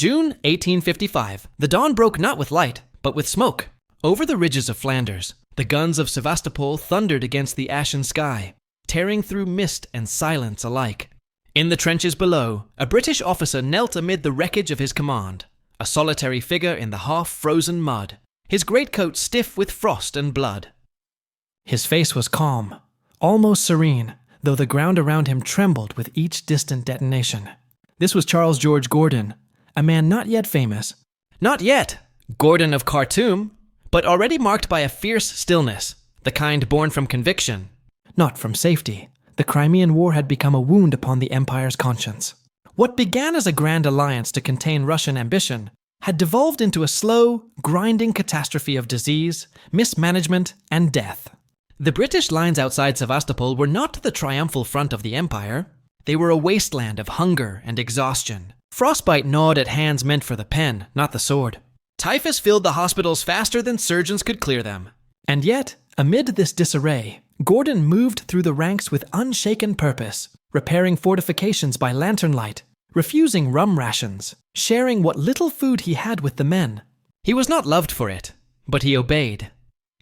June 1855. The dawn broke not with light, but with smoke. Over the ridges of Flanders, the guns of Sevastopol thundered against the ashen sky, tearing through mist and silence alike. In the trenches below, a British officer knelt amid the wreckage of his command, a solitary figure in the half-frozen mud, his greatcoat stiff with frost and blood. His face was calm, almost serene, though the ground around him trembled with each distant detonation. This was Charles George Gordon, a man not yet famous. Not yet Gordon of Khartoum, but already marked by a fierce stillness, the kind born from conviction. Not from safety. The Crimean War had become a wound upon the Empire's conscience. What began as a grand alliance to contain Russian ambition had devolved into a slow, grinding catastrophe of disease, mismanagement, and death. The British lines outside Sevastopol were not the triumphal front of the Empire. They were a wasteland of hunger and exhaustion. Frostbite gnawed at hands meant for the pen, not the sword. Typhus filled the hospitals faster than surgeons could clear them. And yet, amid this disarray, Gordon moved through the ranks with unshaken purpose, repairing fortifications by lantern light, refusing rum rations, sharing what little food he had with the men. He was not loved for it, but he obeyed.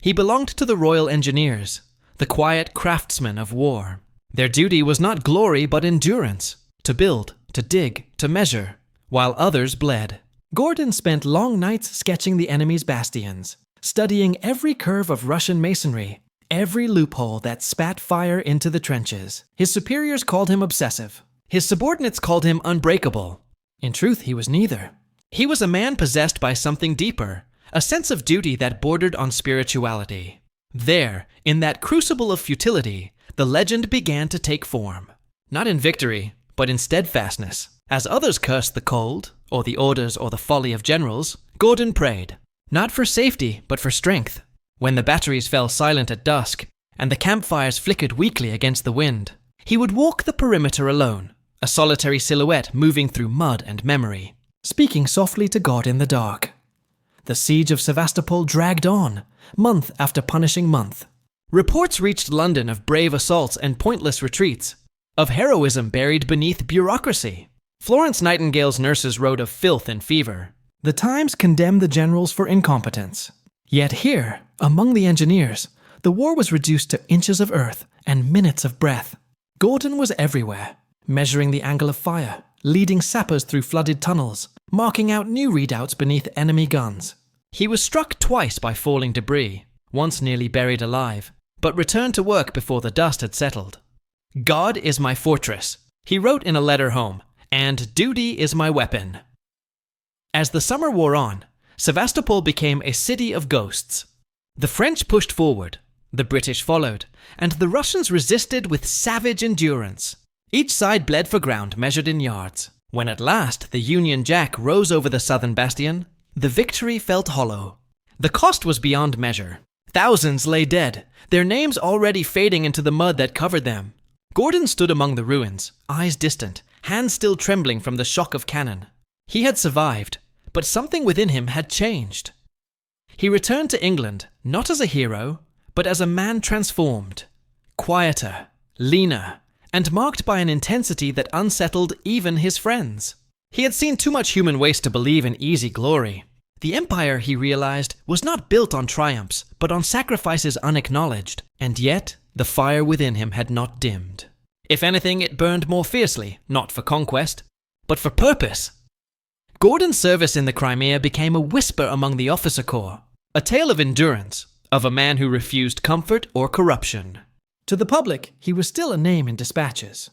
He belonged to the Royal Engineers, the quiet craftsmen of war. Their duty was not glory but endurance, to build, to dig, to measure, while others bled. Gordon spent long nights sketching the enemy's bastions, studying every curve of Russian masonry, every loophole that spat fire into the trenches. His superiors called him obsessive. His subordinates called him unbreakable. In truth, he was neither. He was a man possessed by something deeper, a sense of duty that bordered on spirituality. There, in that crucible of futility, the legend began to take form. Not in victory, but in steadfastness. As others cursed the cold, or the orders or the folly of generals, Gordon prayed, not for safety, but for strength. When the batteries fell silent at dusk, and the campfires flickered weakly against the wind, he would walk the perimeter alone, a solitary silhouette moving through mud and memory, speaking softly to God in the dark. The siege of Sevastopol dragged on, month after punishing month. Reports reached London of brave assaults and pointless retreats, of heroism buried beneath bureaucracy. Florence Nightingale's nurses wrote of filth and fever. The Times condemned the generals for incompetence. Yet here, among the engineers, the war was reduced to inches of earth and minutes of breath. Gordon was everywhere, measuring the angle of fire, leading sappers through flooded tunnels, marking out new readouts beneath enemy guns. He was struck twice by falling debris, once nearly buried alive, but returned to work before the dust had settled. God is my fortress, he wrote in a letter home, and duty is my weapon. As the summer wore on, Sevastopol became a city of ghosts. The French pushed forward, the British followed, and the Russians resisted with savage endurance. Each side bled for ground measured in yards. When at last the Union Jack rose over the southern bastion, the victory felt hollow. The cost was beyond measure. Thousands lay dead, their names already fading into the mud that covered them. Gordon stood among the ruins, eyes distant, hands still trembling from the shock of cannon. He had survived, but something within him had changed. He returned to England, not as a hero, but as a man transformed, quieter, leaner, and marked by an intensity that unsettled even his friends. He had seen too much human waste to believe in easy glory. The empire, he realized, was not built on triumphs, but on sacrifices unacknowledged, and yet the fire within him had not dimmed. If anything, it burned more fiercely, not for conquest, but for purpose. Gordon's service in the Crimea became a whisper among the officer corps, a tale of endurance, of a man who refused comfort or corruption. To the public, he was still a name in dispatches.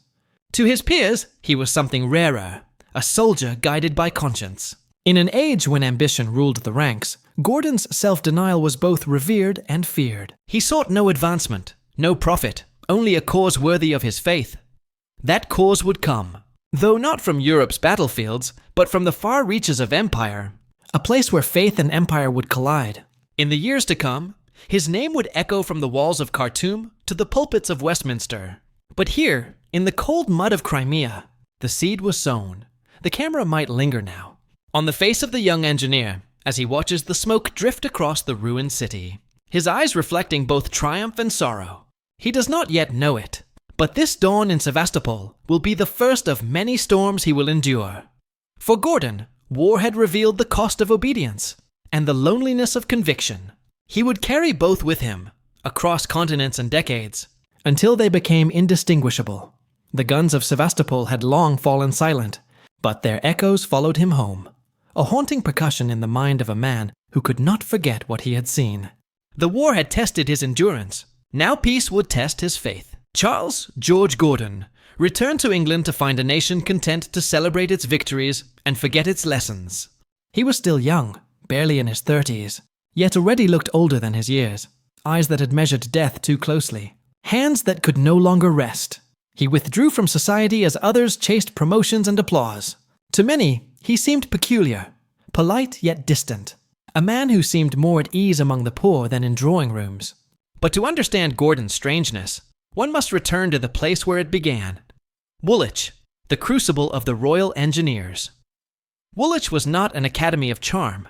To his peers, he was something rarer, a soldier guided by conscience. In an age when ambition ruled the ranks, Gordon's self-denial was both revered and feared. He sought no advancement, no profit, only a cause worthy of his faith. That cause would come, though not from Europe's battlefields, but from the far reaches of empire, a place where faith and empire would collide. In the years to come, his name would echo from the walls of Khartoum to the pulpits of Westminster. But here, in the cold mud of Crimea, the seed was sown. The camera might linger now on the face of the young engineer as he watches the smoke drift across the ruined city, his eyes reflecting both triumph and sorrow. He does not yet know it, but this dawn in Sevastopol will be the first of many storms he will endure. For Gordon, war had revealed the cost of obedience and the loneliness of conviction. He would carry both with him, across continents and decades, until they became indistinguishable. The guns of Sevastopol had long fallen silent, but their echoes followed him home, a haunting percussion in the mind of a man who could not forget what he had seen. The war had tested his endurance. Now peace would test his faith. Charles George Gordon returned to England to find a nation content to celebrate its victories and forget its lessons. He was still young, barely in his 30s, yet already looked older than his years, eyes that had measured death too closely, hands that could no longer rest. He withdrew from society as others chased promotions and applause. To many, he seemed peculiar, polite yet distant, a man who seemed more at ease among the poor than in drawing rooms. But to understand Gordon's strangeness, one must return to the place where it began. Woolwich, the crucible of the Royal Engineers. Woolwich was not an academy of charm.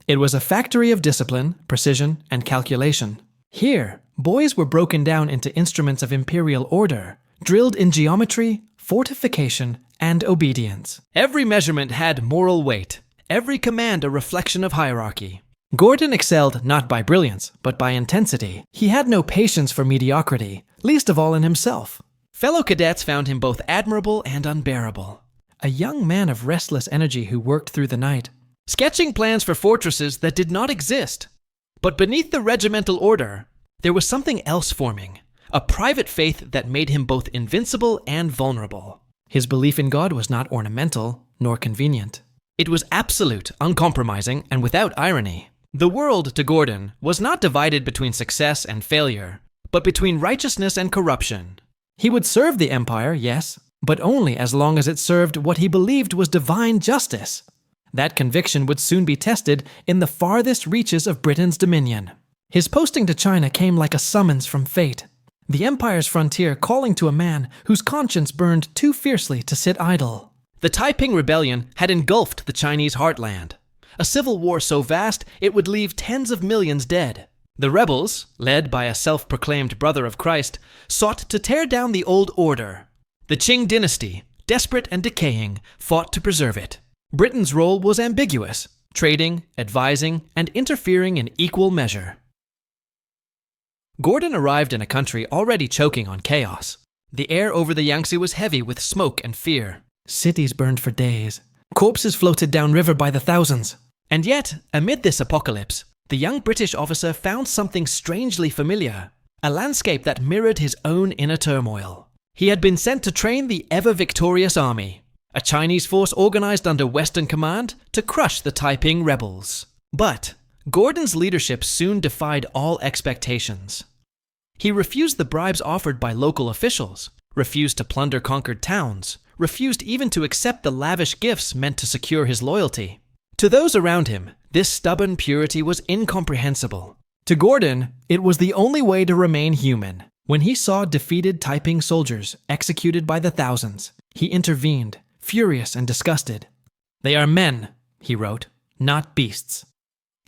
It was a factory of discipline, precision, and calculation. Here, boys were broken down into instruments of imperial order, drilled in geometry, fortification, and obedience. Every measurement had moral weight, every command a reflection of hierarchy. Gordon excelled not by brilliance, but by intensity. He had no patience for mediocrity, least of all in himself. Fellow cadets found him both admirable and unbearable. A young man of restless energy who worked through the night, sketching plans for fortresses that did not exist. But beneath the regimental order, there was something else forming, a private faith that made him both invincible and vulnerable. His belief in God was not ornamental, nor convenient. It was absolute, uncompromising, and without irony. The world, to Gordon, was not divided between success and failure, but between righteousness and corruption. He would serve the empire, yes, but only as long as it served what he believed was divine justice. That conviction would soon be tested in the farthest reaches of Britain's dominion. His posting to China came like a summons from fate, the empire's frontier calling to a man whose conscience burned too fiercely to sit idle. The Taiping Rebellion had engulfed the Chinese heartland, a civil war so vast it would leave tens of millions dead. The rebels, led by a self-proclaimed brother of Christ, sought to tear down the old order. The Qing dynasty, desperate and decaying, fought to preserve it. Britain's role was ambiguous, trading, advising, and interfering in equal measure. Gordon arrived in a country already choking on chaos. The air over the Yangtze was heavy with smoke and fear. Cities burned for days. Corpses floated downriver by the thousands. And yet, amid this apocalypse, the young British officer found something strangely familiar, a landscape that mirrored his own inner turmoil. He had been sent to train the ever-victorious army, a Chinese force organized under Western command to crush the Taiping rebels. But Gordon's leadership soon defied all expectations. He refused the bribes offered by local officials, refused to plunder conquered towns, refused even to accept the lavish gifts meant to secure his loyalty. To those around him, this stubborn purity was incomprehensible. To Gordon, it was the only way to remain human. When he saw defeated Taiping soldiers executed by the thousands, he intervened, furious and disgusted. "They are men," he wrote, "not beasts."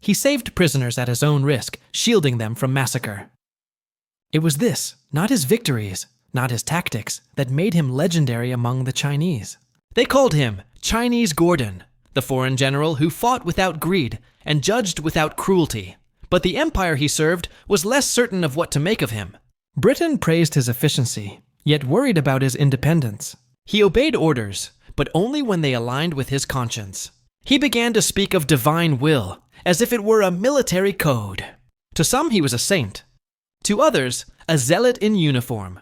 He saved prisoners at his own risk, shielding them from massacre. It was this, not his victories, not his tactics, that made him legendary among the Chinese. They called him Chinese Gordon, the foreign general who fought without greed and judged without cruelty. But the empire he served was less certain of what to make of him. Britain praised his efficiency, yet worried about his independence. He obeyed orders, but only when they aligned with his conscience. He began to speak of divine will, as if it were a military code. To some he was a saint. To others, a zealot in uniform.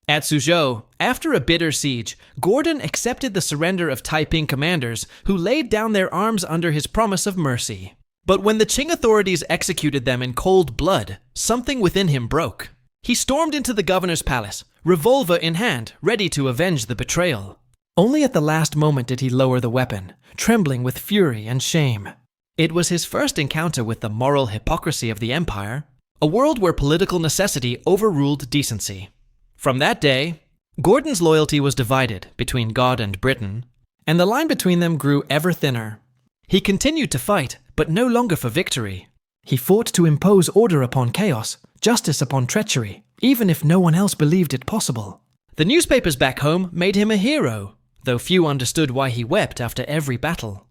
At Suzhou, after a bitter siege, Gordon accepted the surrender of Taiping commanders who laid down their arms under his promise of mercy. But when the Qing authorities executed them in cold blood, something within him broke. He stormed into the governor's palace, revolver in hand, ready to avenge the betrayal. Only at the last moment did he lower the weapon, trembling with fury and shame. It was his first encounter with the moral hypocrisy of the empire, a world where political necessity overruled decency. From that day, Gordon's loyalty was divided between God and Britain, and the line between them grew ever thinner. He continued to fight, but no longer for victory. He fought to impose order upon chaos, justice upon treachery, even if no one else believed it possible. The newspapers back home made him a hero, though few understood why he wept after every battle.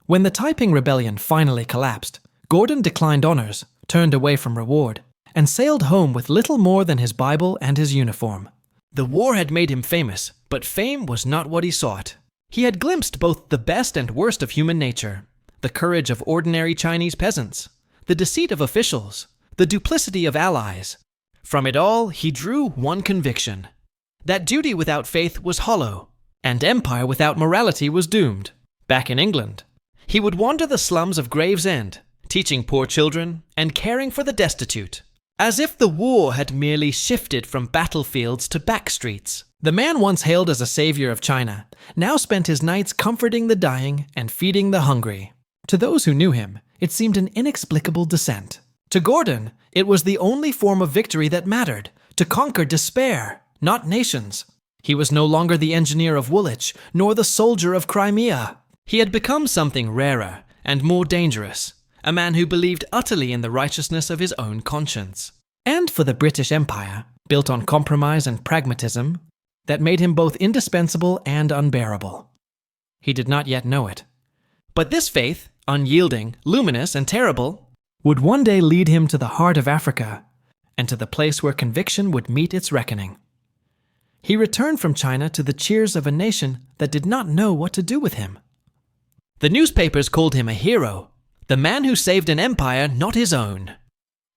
When the Taiping Rebellion finally collapsed, Gordon declined honors, turned away from reward, and sailed home with little more than his Bible and his uniform. The war had made him famous, but fame was not what he sought. He had glimpsed both the best and worst of human nature, the courage of ordinary Chinese peasants, the deceit of officials, the duplicity of allies. From it all, he drew one conviction: that duty without faith was hollow, and empire without morality was doomed. Back in England, he would wander the slums of Gravesend, teaching poor children and caring for the destitute. As if the war had merely shifted from battlefields to back streets, the man once hailed as a savior of China now spent his nights comforting the dying and feeding the hungry. To those who knew him, it seemed an inexplicable descent. To Gordon, it was the only form of victory that mattered, to conquer despair, not nations. He was no longer the engineer of Woolwich, nor the soldier of Crimea. He had become something rarer and more dangerous, a man who believed utterly in the righteousness of his own conscience. And for the British Empire, built on compromise and pragmatism, that made him both indispensable and unbearable. He did not yet know it. But this faith, unyielding, luminous, and terrible, would one day lead him to the heart of Africa, and to the place where conviction would meet its reckoning. He returned from China to the cheers of a nation that did not know what to do with him. The newspapers called him a hero, the man who saved an empire not his own.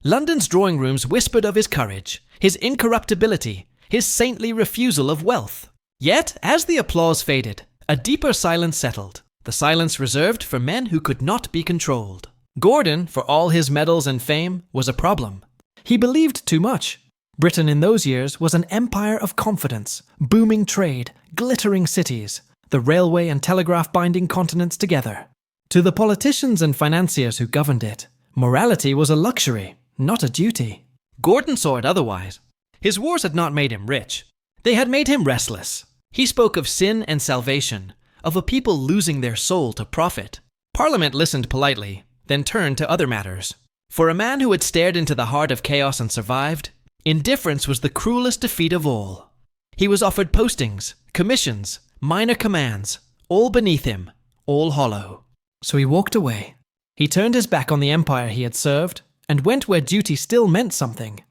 London's drawing rooms whispered of his courage, his incorruptibility, his saintly refusal of wealth. Yet, as the applause faded, a deeper silence settled, the silence reserved for men who could not be controlled. Gordon, for all his medals and fame, was a problem. He believed too much. Britain in those years was an empire of confidence, booming trade, glittering cities, the railway and telegraph binding continents together. To the politicians and financiers who governed it, morality was a luxury, not a duty. Gordon saw it otherwise. His wars had not made him rich. They had made him restless. He spoke of sin and salvation, of a people losing their soul to profit. Parliament listened politely, then turned to other matters. For a man who had stared into the heart of chaos and survived, indifference was the cruelest defeat of all. He was offered postings, commissions, minor commands, all beneath him, all hollow. So he walked away. He turned his back on the empire he had served and went where duty still meant something,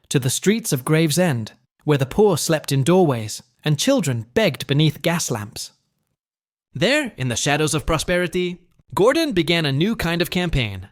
to the streets of Gravesend, where the poor slept in doorways and children begged beneath gas lamps. There, in the shadows of prosperity, Gordon began a new kind of campaign.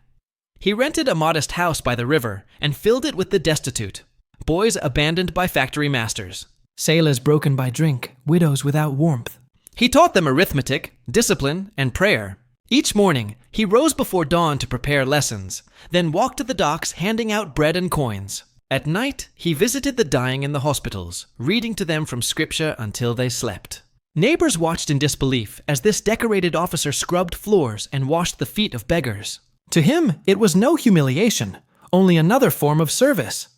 He rented a modest house by the river and filled it with the destitute, boys abandoned by factory masters, sailors broken by drink, widows without warmth. He taught them arithmetic, discipline, and prayer. Each morning, he rose before dawn to prepare lessons, then walked to the docks handing out bread and coins. At night, he visited the dying in the hospitals, reading to them from scripture until they slept. Neighbors watched in disbelief as this decorated officer scrubbed floors and washed the feet of beggars. To him, it was no humiliation, only another form of service.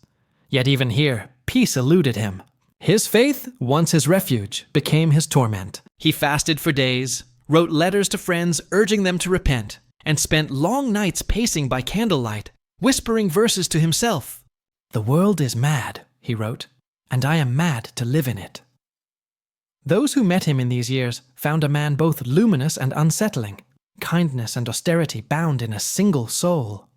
Yet even here, peace eluded him. His faith, once his refuge, became his torment. He fasted for days, wrote letters to friends urging them to repent, and spent long nights pacing by candlelight, whispering verses to himself. "The world is mad," he wrote, "and I am mad to live in it." Those who met him in these years found a man both luminous and unsettling, kindness and austerity bound in a single soul.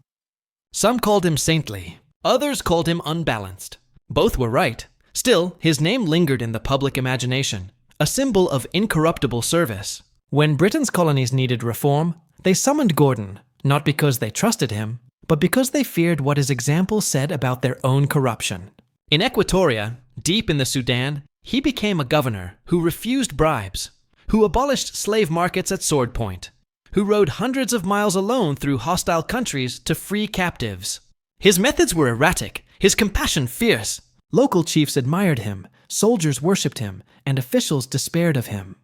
Some called him saintly, others called him unbalanced. Both were right. Still, his name lingered in the public imagination, a symbol of incorruptible service. When Britain's colonies needed reform, they summoned Gordon, not because they trusted him, but because they feared what his example said about their own corruption. In Equatoria, deep in the Sudan, he became a governor who refused bribes, who abolished slave markets at sword point, who rode hundreds of miles alone through hostile countries to free captives. His methods were erratic, his compassion fierce. Local chiefs admired him, soldiers worshipped him, and officials despaired of him.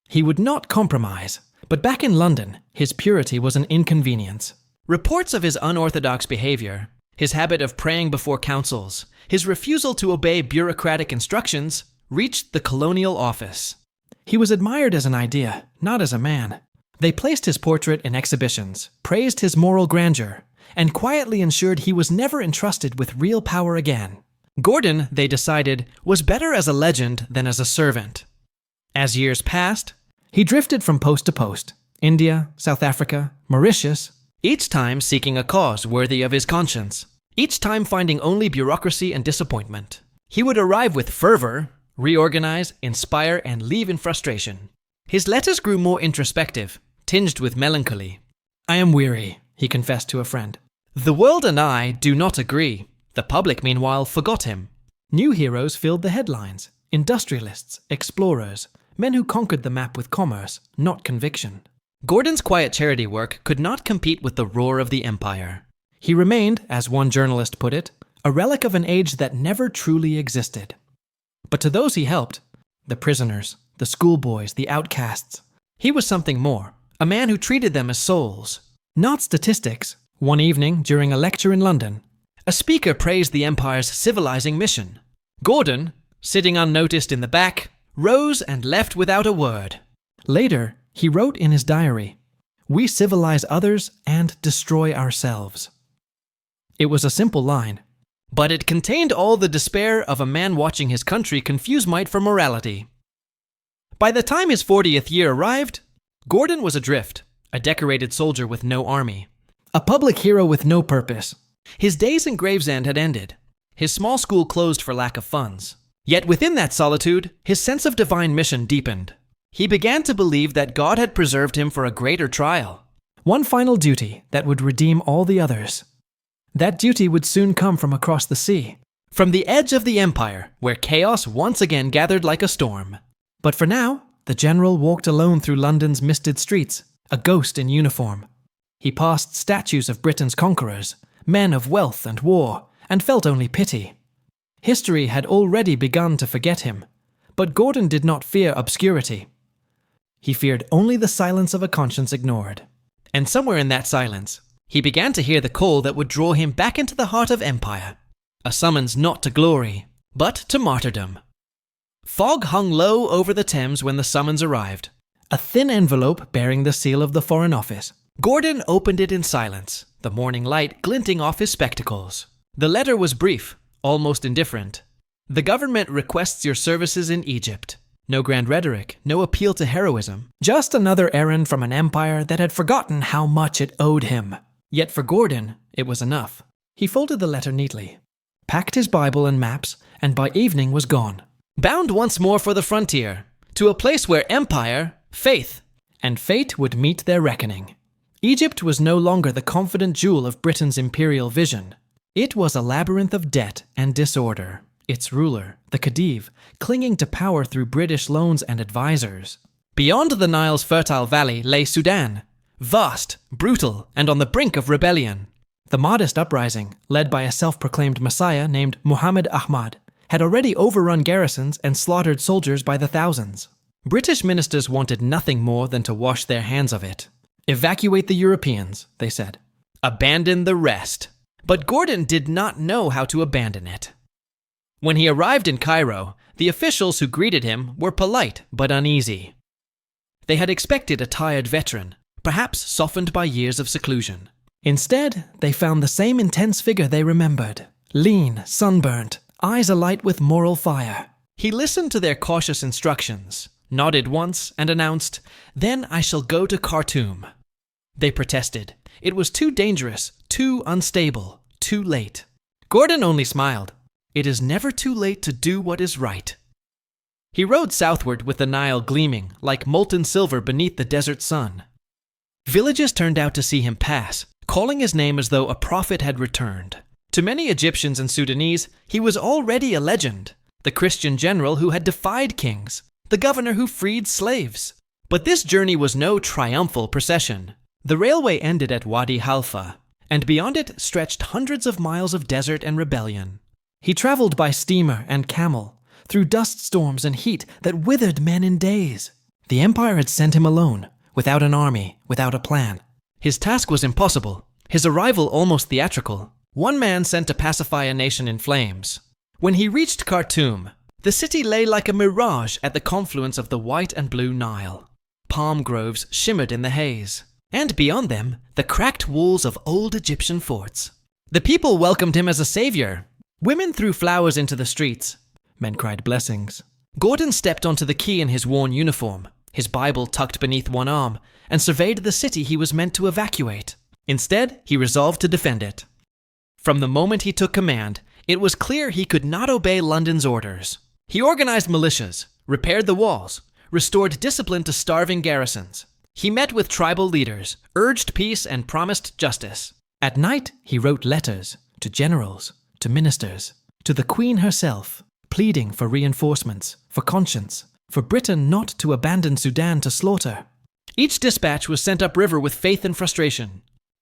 He would not compromise, but back in London, his purity was an inconvenience. Reports of his unorthodox behavior, his habit of praying before councils, his refusal to obey bureaucratic instructions, reached the colonial office. He was admired as an idea, not as a man. They placed his portrait in exhibitions, praised his moral grandeur, and quietly ensured he was never entrusted with real power again. Gordon, they decided, was better as a legend than as a servant. As years passed, he drifted from post to post, India, South Africa, Mauritius, each time seeking a cause worthy of his conscience, each time finding only bureaucracy and disappointment. He would arrive with fervor, reorganize, inspire, and leave in frustration. His letters grew more introspective, tinged with melancholy. "I am weary," he confessed to a friend. "The world and I do not agree." The public, meanwhile, forgot him. New heroes filled the headlines: industrialists, explorers, men who conquered the map with commerce, not conviction. Gordon's quiet charity work could not compete with the roar of the empire. He remained, as one journalist put it, a relic of an age that never truly existed. But to those he helped, the prisoners, the schoolboys, the outcasts, he was something more, a man who treated them as souls, not statistics. One evening, during a lecture in London, a speaker praised the empire's civilizing mission. Gordon, sitting unnoticed in the back, rose and left without a word. Later, he wrote in his diary, "We civilize others and destroy ourselves." It was a simple line, but it contained all the despair of a man watching his country confuse might for morality. By the time his 40th year arrived, Gordon was adrift, a decorated soldier with no army, a public hero with no purpose. His days in Gravesend had ended. His small school closed for lack of funds. Yet within that solitude, his sense of divine mission deepened. He began to believe that God had preserved him for a greater trial. One final duty that would redeem all the others. That duty would soon come from across the sea, from the edge of the empire, where chaos once again gathered like a storm. But for now, the general walked alone through London's misted streets, a ghost in uniform. He passed statues of Britain's conquerors, men of wealth and war, and felt only pity. History had already begun to forget him, but Gordon did not fear obscurity. He feared only the silence of a conscience ignored. And somewhere in that silence, he began to hear the call that would draw him back into the heart of empire. A summons not to glory, but to martyrdom. Fog hung low over the Thames when the summons arrived. A thin envelope bearing the seal of the Foreign Office. Gordon opened it in silence, the morning light glinting off his spectacles. The letter was brief, almost indifferent. "The government requests your services in Egypt." No grand rhetoric, no appeal to heroism. Just another errand from an empire that had forgotten how much it owed him. Yet for Gordon, it was enough. He folded the letter neatly, packed his Bible and maps, and by evening was gone. Bound once more for the frontier, to a place where empire, faith, and fate would meet their reckoning. Egypt was no longer the confident jewel of Britain's imperial vision. It was a labyrinth of debt and disorder. Its ruler, the Khedive, clinging to power through British loans and advisors. Beyond the Nile's fertile valley lay Sudan, vast, brutal, and on the brink of rebellion. The Mahdist uprising, led by a self-proclaimed messiah named Muhammad Ahmad, had already overrun garrisons and slaughtered soldiers by the thousands. British ministers wanted nothing more than to wash their hands of it. "Evacuate the Europeans," they said. "Abandon the rest." But Gordon did not know how to abandon it. When he arrived in Cairo, the officials who greeted him were polite but uneasy. They had expected a tired veteran, perhaps softened by years of seclusion. Instead, they found the same intense figure they remembered, lean, sunburnt, eyes alight with moral fire. He listened to their cautious instructions, nodded once, and announced, "Then I shall go to Khartoum." They protested. It was too dangerous, too unstable, too late. Gordon only smiled. It is never too late to do what is right. He rode southward with the Nile gleaming like molten silver beneath the desert sun. Villages turned out to see him pass, calling his name as though a prophet had returned. To many Egyptians and Sudanese, he was already a legend, the Christian general who had defied kings, the governor who freed slaves. But this journey was no triumphal procession. The railway ended at Wadi Halfa, and beyond it stretched hundreds of miles of desert and rebellion. He traveled by steamer and camel, through dust storms and heat that withered men in days. The empire had sent him alone, without an army, without a plan. His task was impossible, his arrival almost theatrical. One man sent to pacify a nation in flames. When he reached Khartoum, the city lay like a mirage at the confluence of the white and blue Nile. Palm groves shimmered in the haze, and beyond them, the cracked walls of old Egyptian forts. The people welcomed him as a savior. Women threw flowers into the streets. Men cried blessings. Gordon stepped onto the quay in his worn uniform, his Bible tucked beneath one arm, and surveyed the city he was meant to evacuate. Instead, he resolved to defend it. From the moment he took command, it was clear he could not obey London's orders. He organized militias, repaired the walls, restored discipline to starving garrisons. He met with tribal leaders, urged peace, and promised justice. At night, he wrote letters to generals, to ministers, to the Queen herself, pleading for reinforcements, for conscience, for Britain not to abandon Sudan to slaughter. Each dispatch was sent upriver with faith and frustration.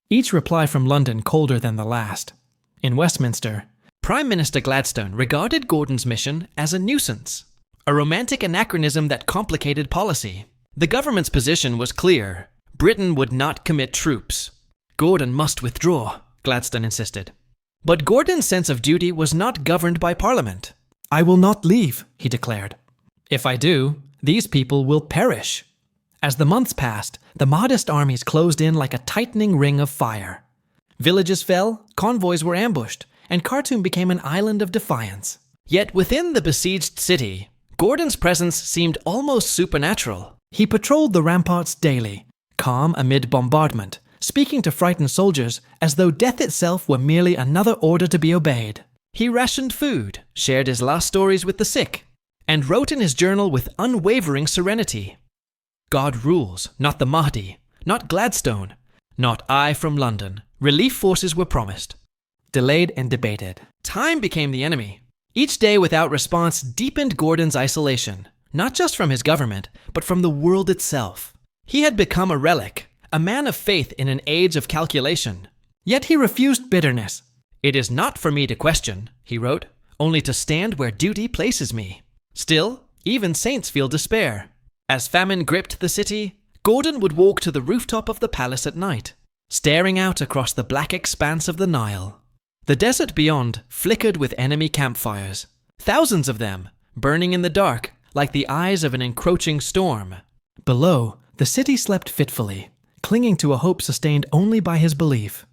Each reply from London colder than the last. In Westminster, Prime Minister Gladstone regarded Gordon's mission as a nuisance, a romantic anachronism that complicated policy. The government's position was clear. Britain would not commit troops. Gordon must withdraw, Gladstone insisted. But Gordon's sense of duty was not governed by Parliament. "I will not leave," he declared. "If I do, these people will perish." As the months passed, the Mahdist armies closed in like a tightening ring of fire. Villages fell, convoys were ambushed, and Khartoum became an island of defiance. Yet within the besieged city, Gordon's presence seemed almost supernatural. He patrolled the ramparts daily, calm amid bombardment, speaking to frightened soldiers as though death itself were merely another order to be obeyed. He rationed food, shared his last stories with the sick, and wrote in his journal with unwavering serenity. "God rules, not the Mahdi, not Gladstone, not I from London. Relief forces were promised." Delayed and debated. Time became the enemy. Each day without response deepened Gordon's isolation, not just from his government, but from the world itself. He had become a relic, a man of faith in an age of calculation. Yet he refused bitterness. "It is not for me to question," he wrote, "only to stand where duty places me." Still, even saints feel despair. As famine gripped the city, Gordon would walk to the rooftop of the palace at night, staring out across the black expanse of the Nile. The desert beyond flickered with enemy campfires, thousands of them, burning in the dark like the eyes of an encroaching storm. Below, the city slept fitfully, clinging to a hope sustained only by his belief.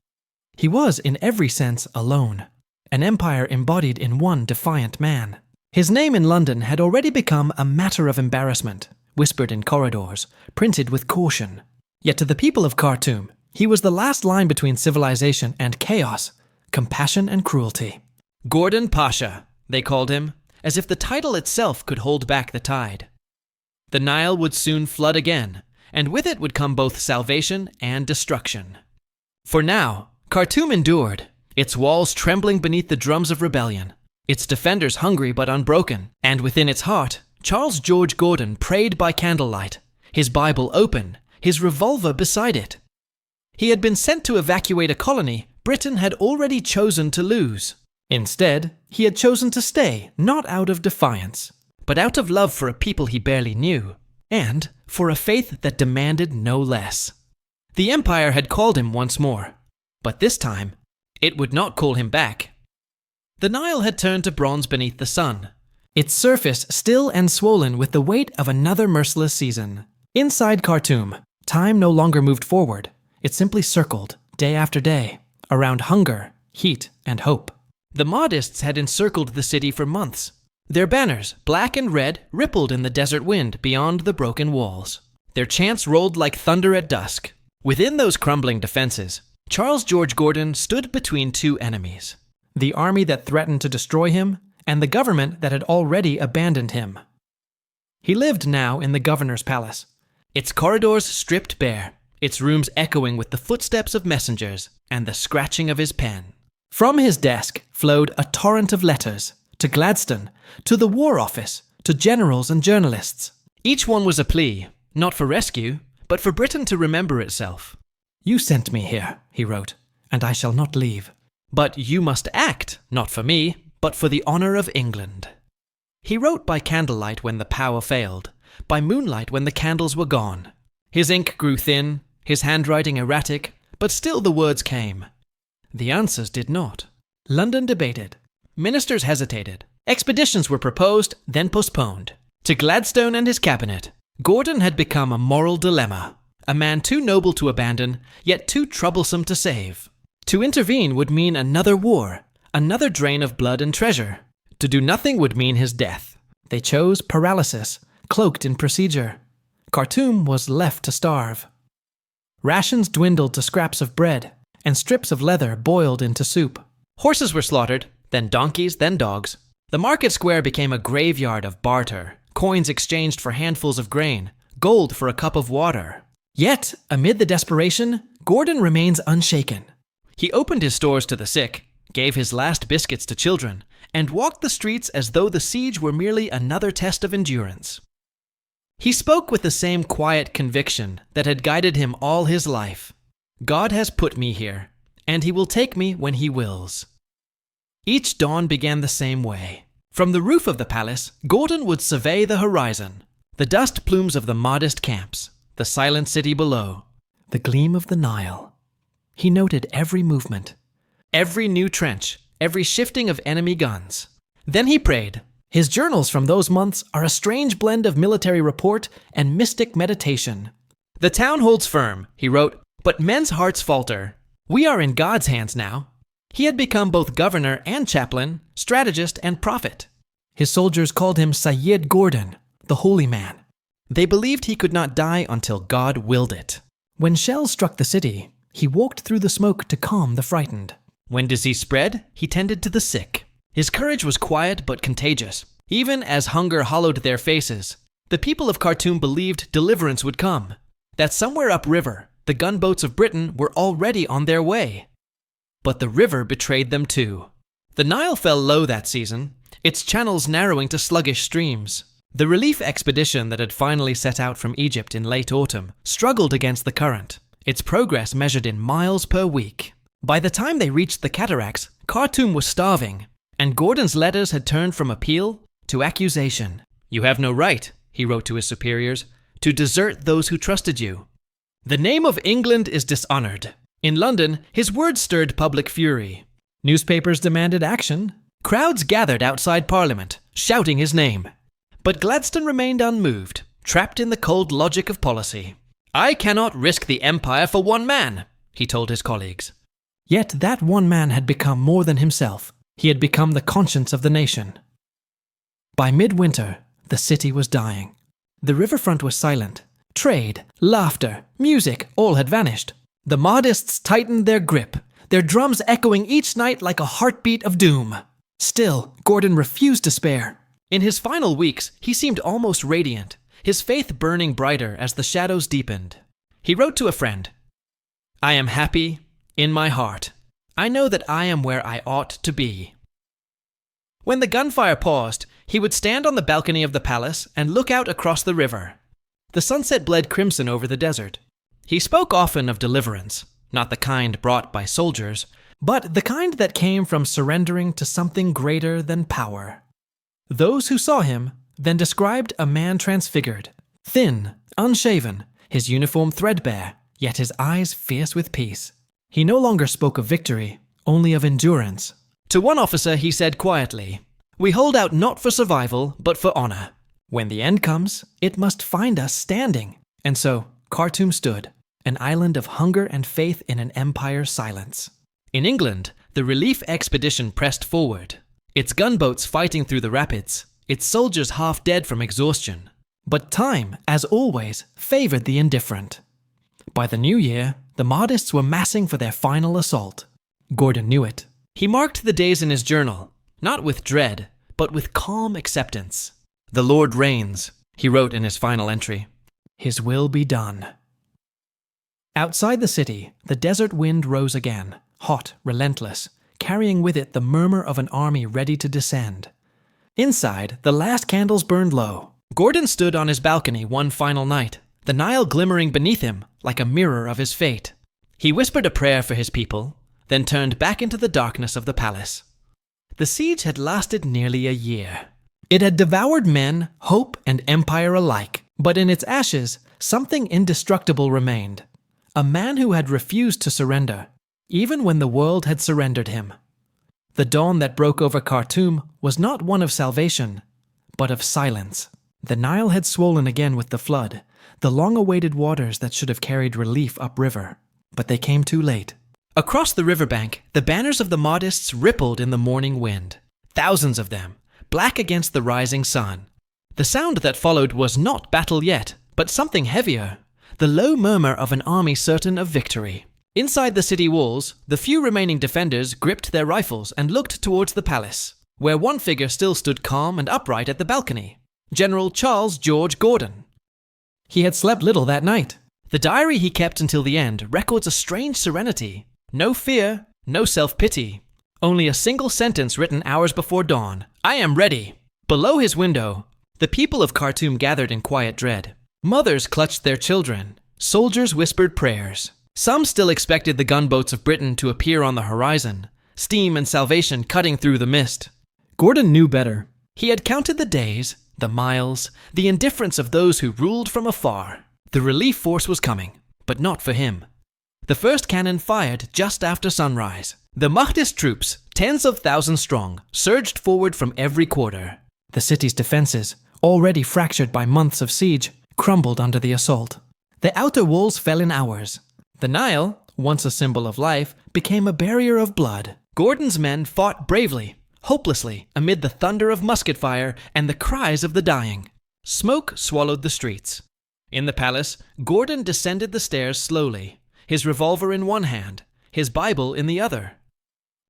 He was, in every sense, alone, an empire embodied in one defiant man. His name in London had already become a matter of embarrassment, whispered in corridors, printed with caution. Yet to the people of Khartoum, he was the last line between civilization and chaos, compassion and cruelty. Gordon Pasha, they called him, as if the title itself could hold back the tide. The Nile would soon flood again, and with it would come both salvation and destruction. For now, Khartoum endured, its walls trembling beneath the drums of rebellion, its defenders hungry but unbroken, and within its heart, Charles George Gordon prayed by candlelight, his Bible open, his revolver beside it. He had been sent to evacuate a colony Britain had already chosen to lose. Instead, he had chosen to stay, not out of defiance, but out of love for a people he barely knew, and for a faith that demanded no less. The Empire had called him once more, but this time, it would not call him back. The Nile had turned to bronze beneath the sun, its surface still and swollen with the weight of another merciless season. Inside Khartoum, time no longer moved forward. It simply circled, day after day, around hunger, heat, and hope. The Mahdists had encircled the city for months. Their banners, black and red, rippled in the desert wind beyond the broken walls. Their chants rolled like thunder at dusk. Within those crumbling defenses, Charles George Gordon stood between two enemies: the army that threatened to destroy him, and the government that had already abandoned him. He lived now in the governor's palace, its corridors stripped bare, its rooms echoing with the footsteps of messengers and the scratching of his pen. From his desk flowed a torrent of letters, to Gladstone, to the War Office, to generals and journalists. Each one was a plea, not for rescue, but for Britain to remember itself. "You sent me here," he wrote, "and I shall not leave. But you must act, not for me, but for the honor of England." He wrote by candlelight when the power failed, by moonlight when the candles were gone. His ink grew thin, his handwriting erratic, but still the words came. The answers did not. London debated. Ministers hesitated. Expeditions were proposed, then postponed. To Gladstone and his cabinet, Gordon had become a moral dilemma, a man too noble to abandon, yet too troublesome to save. To intervene would mean another war, another drain of blood and treasure. To do nothing would mean his death. They chose paralysis, cloaked in procedure. Khartoum was left to starve. Rations dwindled to scraps of bread, and strips of leather boiled into soup. Horses were slaughtered, then donkeys, then dogs. The market square became a graveyard of barter, coins exchanged for handfuls of grain, gold for a cup of water. Yet, amid the desperation, Gordon remains unshaken. He opened his stores to the sick, gave his last biscuits to children, and walked the streets as though the siege were merely another test of endurance. He spoke with the same quiet conviction that had guided him all his life. God has put me here, and he will take me when he wills. Each dawn began the same way. From the roof of the palace, Gordon would survey the horizon, the dust plumes of the modest camps, the silent city below, the gleam of the Nile. He noted every movement, every new trench, every shifting of enemy guns. Then he prayed. His journals from those months are a strange blend of military report and mystic meditation. The town holds firm, he wrote, but men's hearts falter. We are in God's hands now. He had become both governor and chaplain, strategist and prophet. His soldiers called him Sayyid Gordon, the holy man. They believed he could not die until God willed it. When shells struck the city, he walked through the smoke to calm the frightened. When disease spread, he tended to the sick. His courage was quiet but contagious. Even as hunger hollowed their faces, the people of Khartoum believed deliverance would come, that somewhere upriver, the gunboats of Britain were already on their way. But the river betrayed them too. The Nile fell low that season, its channels narrowing to sluggish streams. The relief expedition that had finally set out from Egypt in late autumn struggled against the current, its progress measured in miles per week. By the time they reached the cataracts, Khartoum was starving, and Gordon's letters had turned from appeal to accusation. You have no right, he wrote to his superiors, to desert those who trusted you. The name of England is dishonored. In London, his words stirred public fury. Newspapers demanded action. Crowds gathered outside Parliament, shouting his name. But Gladstone remained unmoved, trapped in the cold logic of policy. I cannot risk the empire for one man, he told his colleagues. Yet that one man had become more than himself. He had become the conscience of the nation. By midwinter, the city was dying. The riverfront was silent. Trade, laughter, music, all had vanished. The Mahdists tightened their grip, their drums echoing each night like a heartbeat of doom. Still, Gordon refused to spare. In his final weeks, he seemed almost radiant, his faith burning brighter as the shadows deepened. He wrote to a friend, I am happy in my heart. I know that I am where I ought to be. When the gunfire paused, he would stand on the balcony of the palace and look out across the river. The sunset bled crimson over the desert. He spoke often of deliverance, not the kind brought by soldiers, but the kind that came from surrendering to something greater than power. Those who saw him then described a man transfigured, thin, unshaven, his uniform threadbare, yet his eyes fierce with peace. He no longer spoke of victory, only of endurance. To one officer he said quietly, we hold out not for survival, but for honor. When the end comes, it must find us standing. And so, Khartoum stood, an island of hunger and faith in an empire's silence. In England, the relief expedition pressed forward, its gunboats fighting through the rapids, its soldiers half dead from exhaustion. But time, as always, favored the indifferent. By the new year, the Mahdists were massing for their final assault. Gordon knew it. He marked the days in his journal, not with dread, but with calm acceptance. The Lord reigns, he wrote in his final entry. His will be done. Outside the city, the desert wind rose again, hot, relentless, carrying with it the murmur of an army ready to descend. Inside, the last candles burned low. Gordon stood on his balcony one final night, the Nile glimmering beneath him like a mirror of his fate. He whispered a prayer for his people, then turned back into the darkness of the palace. The siege had lasted nearly a year. It had devoured men, hope, and empire alike, but in its ashes, something indestructible remained. A man who had refused to surrender, even when the world had surrendered him. The dawn that broke over Khartoum was not one of salvation, but of silence. The Nile had swollen again with the flood, the long-awaited waters that should have carried relief upriver, but they came too late. Across the riverbank, the banners of the Mahdists rippled in the morning wind. Thousands of them, black against the rising sun. The sound that followed was not battle yet, but something heavier. the low murmur of an army certain of victory. Inside the city walls, the few remaining defenders gripped their rifles and looked towards the palace, where one figure still stood calm and upright at the balcony: General Charles George Gordon. He had slept little that night. The diary he kept until the end records a strange serenity. No fear, no self-pity. Only a single sentence written hours before dawn: "I am ready." Below his window, the people of Khartoum gathered in quiet dread. Mothers clutched their children. Soldiers whispered prayers. Some still expected the gunboats of Britain to appear on the horizon, steam and salvation cutting through the mist. Gordon knew better. He had counted the days, the miles, the indifference of those who ruled from afar. The relief force was coming, but not for him. The first cannon fired just after sunrise. The Mahdist troops, tens of thousands strong, surged forward from every quarter. The city's defenses, already fractured by months of siege, crumbled under the assault. The outer walls fell in hours. The Nile, once a symbol of life, became a barrier of blood. Gordon's men fought bravely, hopelessly, amid the thunder of musket fire and the cries of the dying. Smoke swallowed the streets. In the palace, Gordon descended the stairs slowly, his revolver in one hand, his Bible in the other.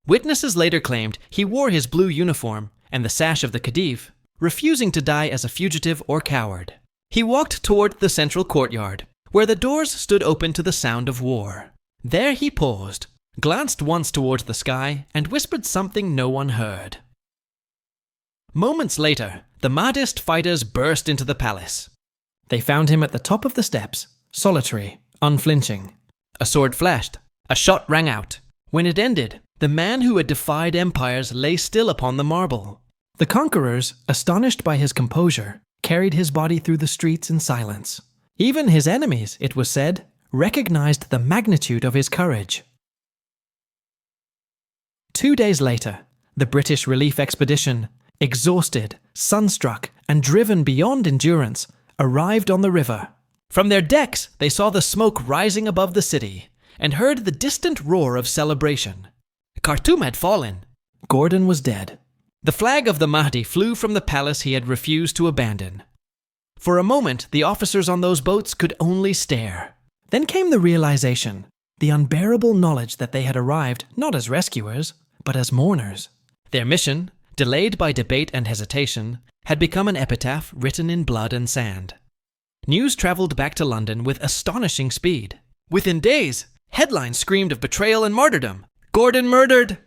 Witnesses later claimed he wore his blue uniform and the sash of the Khedive, refusing to die as a fugitive or coward. He walked toward the central courtyard, where the doors stood open to the sound of war. There he paused, glanced once towards the sky, and whispered something no one heard. Moments later, the Mahdist fighters burst into the palace. They found him at the top of the steps, solitary, unflinching. A sword flashed. A shot rang out. When it ended, the man who had defied empires lay still upon the marble. The conquerors, astonished by his composure, carried his body through the streets in silence. Even his enemies, it was said, recognized the magnitude of his courage. 2 days later, the British relief expedition, exhausted, sunstruck, and driven beyond endurance, arrived on the river. From their decks, they saw the smoke rising above the city and heard the distant roar of celebration. Khartoum had fallen. Gordon was dead. The flag of the Mahdi flew from the palace he had refused to abandon. For a moment, the officers on those boats could only stare. Then came the realization, the unbearable knowledge that they had arrived not as rescuers, but as mourners. Their mission, delayed by debate and hesitation, had become an epitaph written in blood and sand. News traveled back to London with astonishing speed. Within days, headlines screamed of betrayal and martyrdom. "Gordon murdered,"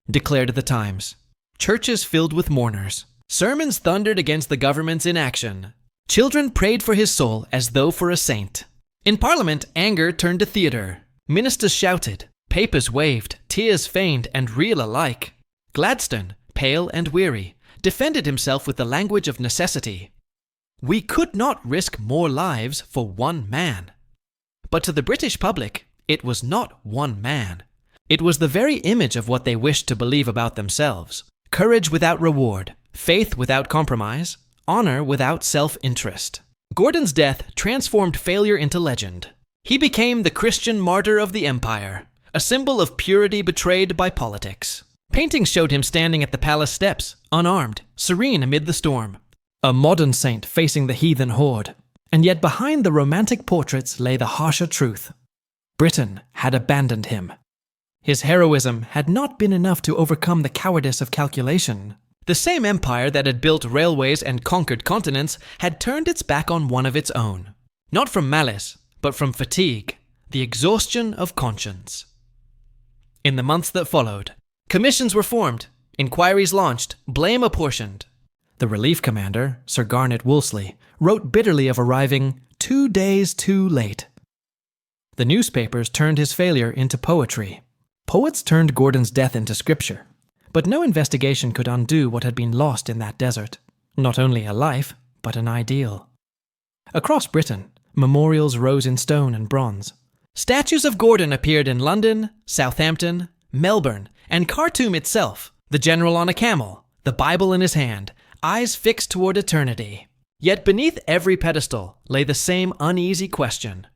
declared the Times. Churches filled with mourners. Sermons thundered against the government's inaction. Children prayed for his soul as though for a saint. In Parliament, anger turned to theatre. Ministers shouted, papers waved, tears feigned and real alike. Gladstone, pale and weary, defended himself with the language of necessity. We could not risk more lives for one man. But to the British public, it was not one man. It was the very image of what they wished to believe about themselves. Courage without reward, faith without compromise, honor without self-interest. Gordon's death transformed failure into legend. He became the Christian martyr of the empire, a symbol of purity betrayed by politics. Paintings showed him standing at the palace steps, unarmed, serene amid the storm. A modern saint facing the heathen horde. And yet behind the romantic portraits lay the harsher truth. Britain had abandoned him. His heroism had not been enough to overcome the cowardice of calculation. The same empire that had built railways and conquered continents had turned its back on one of its own. Not from malice, but from fatigue, the exhaustion of conscience. In the months that followed, commissions were formed, inquiries launched, blame apportioned. The relief commander, Sir Garnet Wolseley, wrote bitterly of arriving 2 days too late. The newspapers turned his failure into poetry. Poets turned Gordon's death into scripture. But no investigation could undo what had been lost in that desert. Not only a life, but an ideal. Across Britain, memorials rose in stone and bronze. Statues of Gordon appeared in London, Southampton, Melbourne, and Khartoum itself. The general on a camel, the Bible in his hand, eyes fixed toward eternity. Yet beneath every pedestal lay the same uneasy question.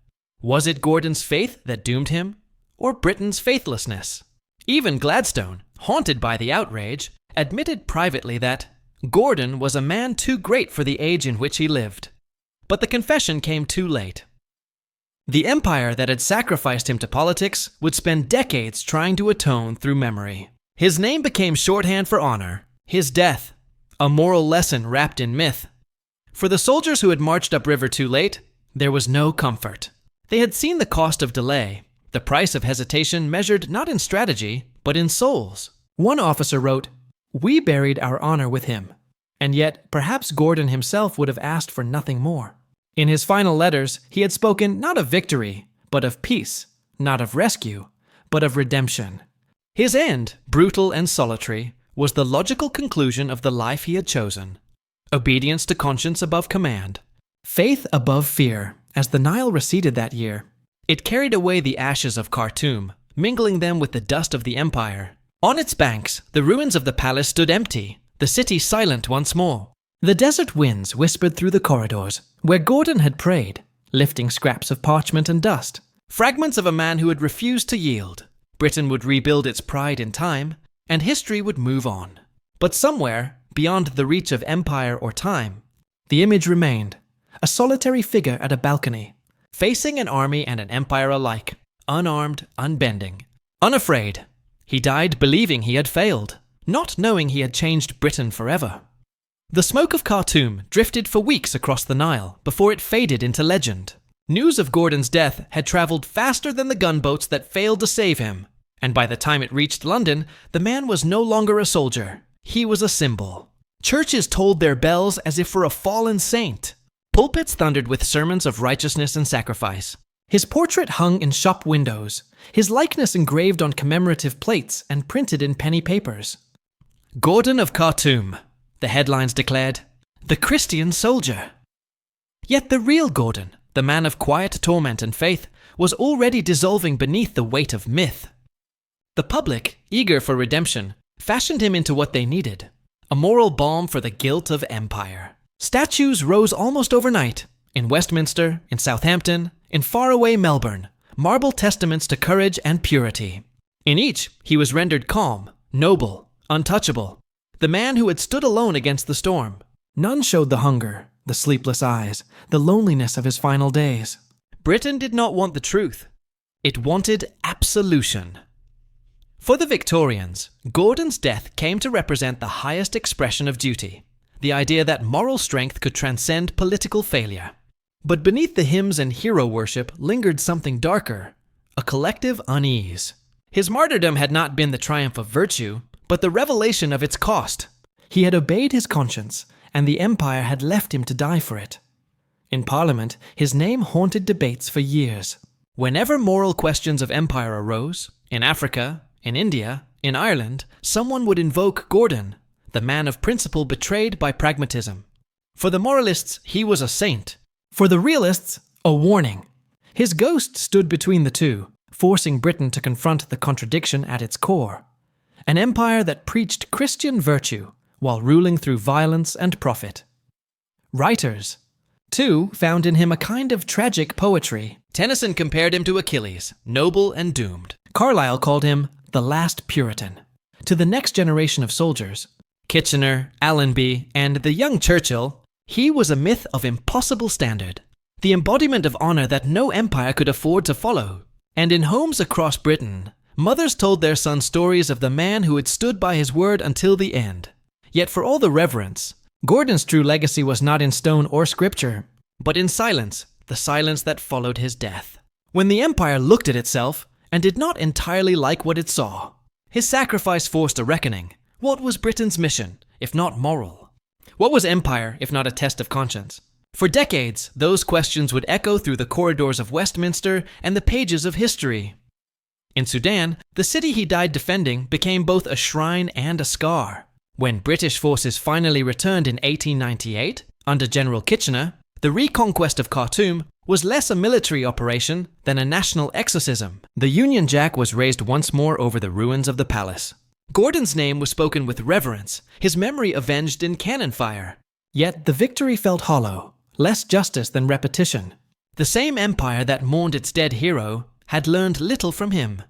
Was it Gordon's faith that doomed him, or Britain's faithlessness? Even Gladstone, haunted by the outrage, admitted privately that Gordon was a man too great for the age in which he lived. But the confession came too late. The empire that had sacrificed him to politics would spend decades trying to atone through memory. His name became shorthand for honor. His death, a moral lesson wrapped in myth. For the soldiers who had marched upriver too late, there was no comfort. They had seen the cost of delay, the price of hesitation measured not in strategy, but in souls. One officer wrote, "We buried our honor with him." And yet, perhaps Gordon himself would have asked for nothing more. In his final letters, he had spoken not of victory, but of peace, not of rescue, but of redemption. His end, brutal and solitary, was the logical conclusion of the life he had chosen. Obedience to conscience above command. Faith above fear, as the Nile receded that year. It carried away the ashes of Khartoum, mingling them with the dust of the empire. On its banks, the ruins of the palace stood empty, the city silent once more. The desert winds whispered through the corridors, where Gordon had prayed, lifting scraps of parchment and dust. Fragments of a man who had refused to yield. Britain would rebuild its pride in time, and history would move on. But somewhere, beyond the reach of empire or time, the image remained, a solitary figure at a balcony, facing an army and an empire alike, unarmed, unbending, unafraid. He died believing he had failed, not knowing he had changed Britain forever. The smoke of Khartoum drifted for weeks across the Nile before it faded into legend. News of Gordon's death had traveled faster than the gunboats that failed to save him, and by the time it reached London, the man was no longer a soldier. He was a symbol. Churches tolled their bells as if for a fallen saint. Pulpits thundered with sermons of righteousness and sacrifice. His portrait hung in shop windows, his likeness engraved on commemorative plates and printed in penny papers. Gordon of Khartoum, the headlines declared, the Christian soldier. Yet the real Gordon, the man of quiet torment and faith, was already dissolving beneath the weight of myth. The public, eager for redemption, fashioned him into what they needed, a moral balm for the guilt of empire. Statues rose almost overnight, in Westminster, in Southampton, in faraway Melbourne, marble testaments to courage and purity. In each, he was rendered calm, noble, untouchable, the man who had stood alone against the storm. None showed the hunger, the sleepless eyes, the loneliness of his final days. Britain did not want the truth. It wanted absolution. For the Victorians, Gordon's death came to represent the highest expression of duty, the idea that moral strength could transcend political failure. But beneath the hymns and hero worship lingered something darker, a collective unease. His martyrdom had not been the triumph of virtue, but the revelation of its cost. He had obeyed his conscience, and the empire had left him to die for it. In Parliament, his name haunted debates for years. Whenever moral questions of empire arose, in Africa, in India, in Ireland, someone would invoke Gordon, the man of principle betrayed by pragmatism. For the moralists, he was a saint. For the realists, a warning. His ghost stood between the two, forcing Britain to confront the contradiction at its core. An empire that preached Christian virtue while ruling through violence and profit. Writers, too, found in him a kind of tragic poetry. Tennyson compared him to Achilles, noble and doomed. Carlyle called him the last Puritan. To the next generation of soldiers, Kitchener, Allenby, and the young Churchill, he was a myth of impossible standard, the embodiment of honor that no empire could afford to follow. And in homes across Britain, mothers told their sons stories of the man who had stood by his word until the end. Yet for all the reverence, Gordon's true legacy was not in stone or scripture, but in silence, the silence that followed his death. When the empire looked at itself and did not entirely like what it saw, his sacrifice forced a reckoning. What was Britain's mission, if not moral? What was empire, if not a test of conscience? For decades, those questions would echo through the corridors of Westminster and the pages of history. In Sudan, the city he died defending became both a shrine and a scar. When British forces finally returned in 1898, under General Kitchener, the reconquest of Khartoum was less a military operation than a national exorcism. The Union Jack was raised once more over the ruins of the palace. Gordon's name was spoken with reverence, his memory avenged in cannon fire. Yet the victory felt hollow, less justice than repetition. The same empire that mourned its dead hero had learned little from him.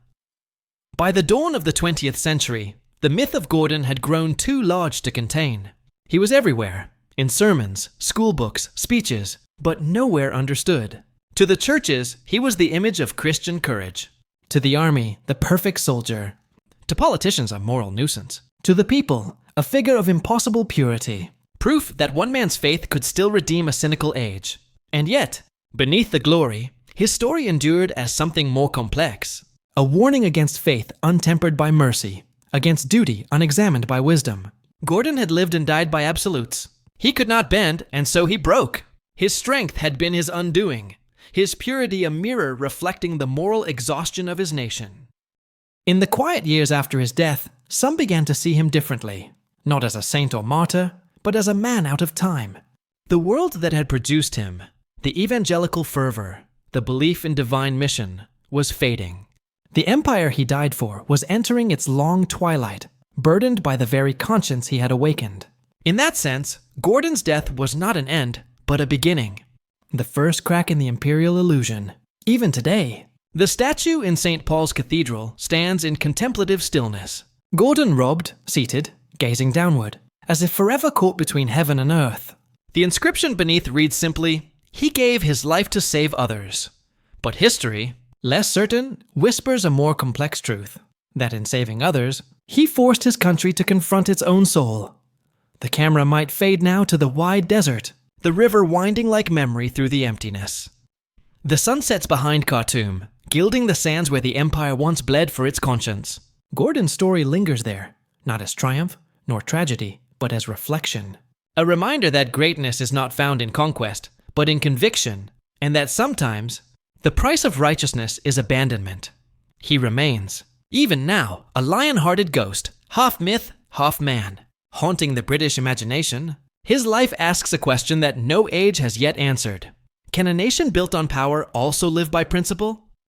By the dawn of the 20th century, the myth of Gordon had grown too large to contain. He was everywhere, in sermons, school books, speeches, but nowhere understood. To the churches, he was the image of Christian courage. To the army, the perfect soldier. To politicians, a moral nuisance. To the people, a figure of impossible purity. Proof that one man's faith could still redeem a cynical age. And yet, beneath the glory, his story endured as something more complex. A warning against faith untempered by mercy, against duty unexamined by wisdom. Gordon had lived and died by absolutes. He could not bend, and so he broke. His strength had been his undoing, his purity a mirror reflecting the moral exhaustion of his nation. In the quiet years after his death, some began to see him differently, not as a saint or martyr, but as a man out of time. The world that had produced him, the evangelical fervor, the belief in divine mission, was fading. The empire he died for was entering its long twilight, burdened by the very conscience he had awakened. In that sense, Gordon's death was not an end, but a beginning. The first crack in the imperial illusion. Even today, the statue in St. Paul's Cathedral stands in contemplative stillness. Gordon robbed, seated, gazing downward, as if forever caught between heaven and earth. The inscription beneath reads simply, "He gave his life to save others." But history, less certain, whispers a more complex truth, that in saving others, he forced his country to confront its own soul. The camera might fade now to the wide desert, the river winding like memory through the emptiness. The sun sets behind Khartoum, gilding the sands where the empire once bled for its conscience. Gordon's story lingers there, not as triumph nor tragedy, but as reflection. A reminder that greatness is not found in conquest, but in conviction, and that sometimes the price of righteousness is abandonment. He remains, even now, a lion-hearted ghost, half myth, half man. Haunting the British imagination, his life asks a question that no age has yet answered. Can a nation built on power also live by principle?